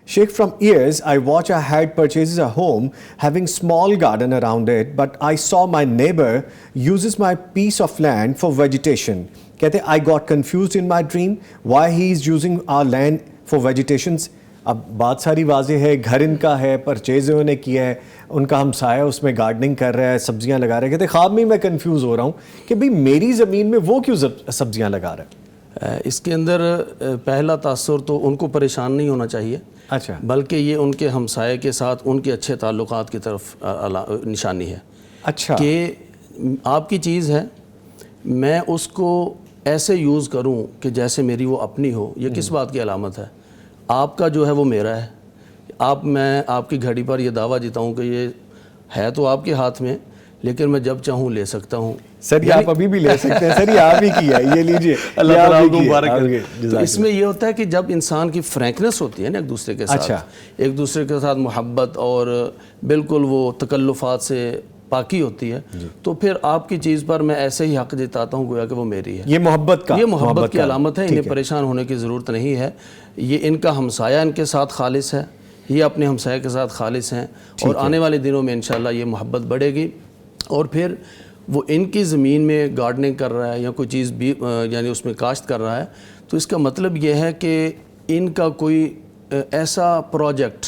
Sheikh, from years I watch I had purchases a home having small garden around it, but I saw my neighbor uses my piece of land for vegetation. کہتے I got confused in my dream why he is using our land for vegetations. اب بات ساری واضح ہے, گھر ان کا ہے, purchase انہوں نے کیا ہے, ان کا ہمسایہ اس میں گارڈننگ کر رہا ہے, سبزیاں لگا رہا ہے. کہتے خواب میں میں کنفیوز ہو رہا ہوں کہ بھئی میری زمین میں وہ کیوں سبزیاں لگا رہا ہے. اس کے اندر پہلا تاثر تو ان کو پریشان نہیں ہونا چاہیے, اچھا, بلکہ یہ ان کے ہمسائے کے ساتھ ان کے اچھے تعلقات کی طرف نشانی ہے. اچھا, کہ آپ کی چیز ہے, میں اس کو ایسے یوز کروں کہ جیسے میری وہ اپنی ہو, یہ کس بات کی علامت ہے؟ آپ کا جو ہے وہ میرا ہے. میں آپ کی گھڑی پر یہ دعویٰ دیتا ہوں کہ یہ ہے تو آپ کے ہاتھ میں, لیکن میں جب چاہوں لے سکتا ہوں. سر یہ آپ ابھی بھی لے سکتے ہیں, سر یہ آپ ہی کی ہے, یہ لیجئے, اللہ تعالیٰ آپ کو مبارک کرے. تو اس میں یہ ہوتا ہے کہ جب انسان کی فرینکنس ہوتی ہے نا ایک دوسرے کے ساتھ, ایک دوسرے کے ساتھ محبت اور بالکل وہ تکلفات سے پاکی ہوتی ہے, تو پھر آپ کی چیز پر میں ایسے ہی حق جتاتا ہوں گویا کہ وہ میری ہے. یہ محبت کی علامت ہے. انہیں پریشان ہونے کی ضرورت نہیں ہے. یہ ان کا ہمسایہ ان کے ساتھ خالص ہے, یہ اپنے ہمسایہ کے ساتھ خالص ہیں, اور آنے والے دنوں میں انشاءاللہ یہ محبت بڑھے گی. اور پھر وہ ان کی زمین میں گارڈننگ کر رہا ہے یا کوئی چیز بھی یعنی اس میں کاشت کر رہا ہے, تو اس کا مطلب یہ ہے کہ ان کا کوئی ایسا پروجیکٹ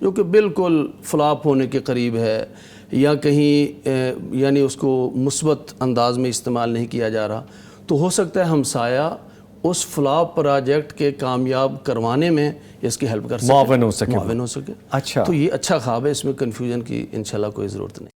جو کہ بالکل فلاپ ہونے کے قریب ہے یا کہیں یعنی اس کو مثبت انداز میں استعمال نہیں کیا جا رہا, تو ہو سکتا ہے ہمسایہ اس فلاپ پروجیکٹ کے کامیاب کروانے میں اس کی ہیلپ کر سکے, معاون ہو سکے. معاون ہو سکے. اچھا, تو یہ اچھا خواب ہے, اس میں کنفیوژن کی انشاءاللہ کوئی ضرورت نہیں.